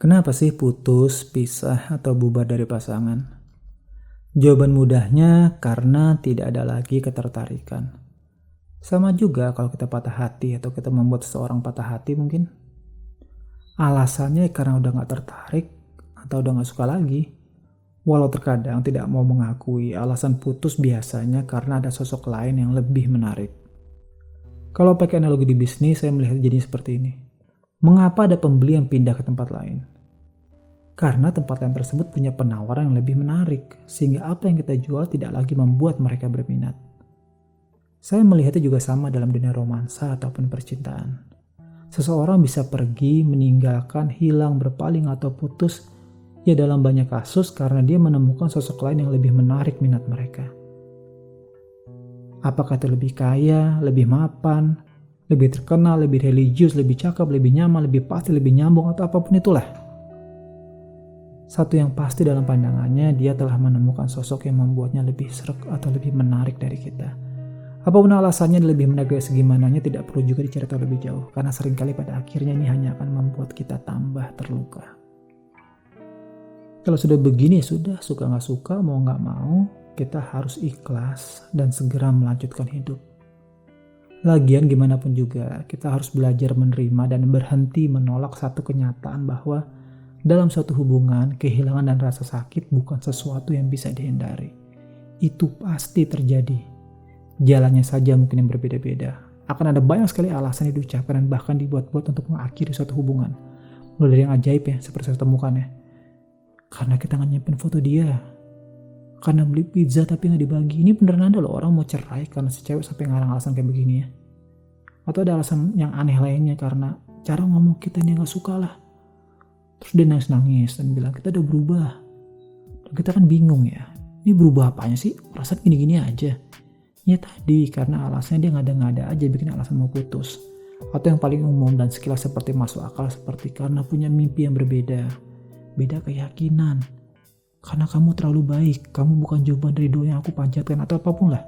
Kenapa sih putus, pisah, atau bubar dari pasangan? Jawaban mudahnya karena tidak ada lagi ketertarikan. Sama juga kalau kita patah hati atau kita membuat seseorang patah hati mungkin. Alasannya karena udah gak tertarik atau udah gak suka lagi. Walau terkadang tidak mau mengakui alasan putus biasanya karena ada sosok lain yang lebih menarik. Kalau pakai analogi di bisnis, saya melihat jadi seperti ini. Mengapa ada pembeli yang pindah ke tempat lain? Karena tempat lain tersebut punya penawaran yang lebih menarik, sehingga apa yang kita jual tidak lagi membuat mereka berminat. Saya melihatnya juga sama dalam dunia romansa ataupun percintaan. Seseorang bisa pergi, meninggalkan, hilang, berpaling, atau putus, ya dalam banyak kasus karena dia menemukan sosok lain yang lebih menarik minat mereka. Apakah itu lebih kaya, lebih mapan, lebih terkenal, lebih religius, lebih cakep, lebih nyaman, lebih pasti, lebih nyambung, atau apapun itulah. Satu yang pasti dalam pandangannya, dia telah menemukan sosok yang membuatnya lebih sreg atau lebih menarik dari kita. Apapun alasannya lebih menarik dari segi mananya tidak perlu juga diceritakan lebih jauh, karena seringkali pada akhirnya ini hanya akan membuat kita tambah terluka. Kalau sudah begini ya sudah, suka nggak suka, mau nggak mau, kita harus ikhlas dan segera melanjutkan hidup. Lagian gimana pun juga, kita harus belajar menerima dan berhenti menolak satu kenyataan bahwa dalam suatu hubungan, kehilangan dan rasa sakit bukan sesuatu yang bisa dihindari. Itu pasti terjadi. Jalannya saja mungkin yang berbeda-beda. Akan ada banyak sekali alasan yang diucapkan dan bahkan dibuat-buat untuk mengakhiri suatu hubungan. Mulai dari yang ajaib ya, seperti saya temukan ya. Karena kita nggak nyimpen foto dia. Karena beli pizza tapi nggak dibagi. Ini beneran ada loh orang mau cerai karena si cewek sampai ngarang alasan kayak begini ya. Atau ada alasan yang aneh lainnya karena cara ngomong kita dia nggak suka lah. Terus dia nangis-nangis dan bilang kita udah berubah. Dan kita kan bingung ya. Ini berubah apanya sih? Perasaan gini-gini aja. Ya tadi karena alasannya dia ngada-ngada aja bikin alasan mau putus. Atau yang paling umum dan sekilas seperti masuk akal seperti karena punya mimpi yang berbeda. Beda keyakinan. Karena kamu terlalu baik. Kamu bukan jawaban dari doa yang aku panjatkan atau apapun lah.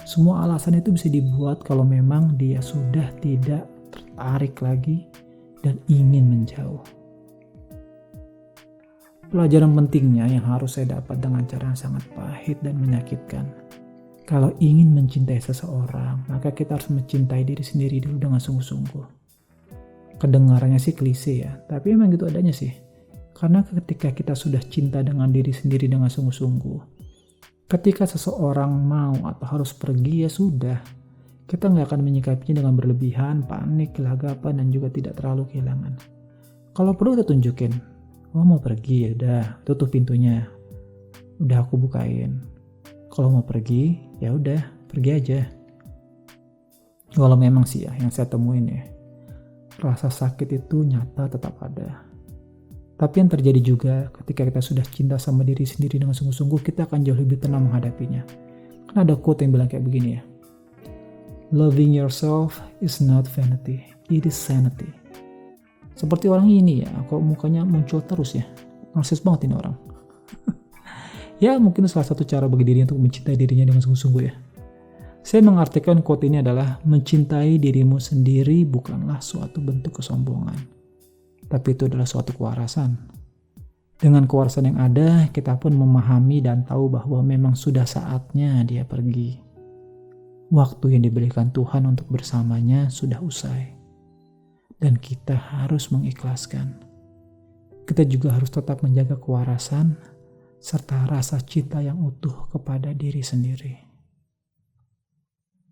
Semua alasan itu bisa dibuat kalau memang dia sudah tidak tertarik lagi dan ingin menjauh. Pelajaran pentingnya yang harus saya dapat dengan cara yang sangat pahit dan menyakitkan. Kalau ingin mencintai seseorang, maka kita harus mencintai diri sendiri dulu dengan sungguh-sungguh. Kedengarannya sih klise ya, tapi emang gitu adanya sih. Karena ketika kita sudah cinta dengan diri sendiri dengan sungguh-sungguh, ketika seseorang mau atau harus pergi ya sudah. Kita nggak akan menyikapinya dengan berlebihan, panik, gelagapan, dan juga tidak terlalu kehilangan. Kalau perlu kita tunjukin, oh mau pergi ya udah tutup pintunya, udah aku bukain. Kalau mau pergi ya udah pergi aja. Kalau memang sih ya yang saya temuin ya, rasa sakit itu nyata tetap ada. Tapi yang terjadi juga ketika kita sudah cinta sama diri sendiri dengan sungguh-sungguh, kita akan jauh lebih tenang menghadapinya. Kan ada quote yang bilang kayak begini ya, loving yourself is not vanity, it is sanity. Seperti orang ini ya, kok mukanya muncul terus ya. Narsis banget ini orang. Ya mungkin salah satu cara bagi dirinya untuk mencintai dirinya dengan sungguh-sungguh ya. Saya mengartikan quote ini adalah mencintai dirimu sendiri bukanlah suatu bentuk kesombongan. Tapi itu adalah suatu kewarasan. Dengan kewarasan yang ada, kita pun memahami dan tahu bahwa memang sudah saatnya dia pergi. Waktu yang diberikan Tuhan untuk bersamanya sudah usai. Dan kita harus mengikhlaskan. Kita juga harus tetap menjaga kewarasan serta rasa cinta yang utuh kepada diri sendiri.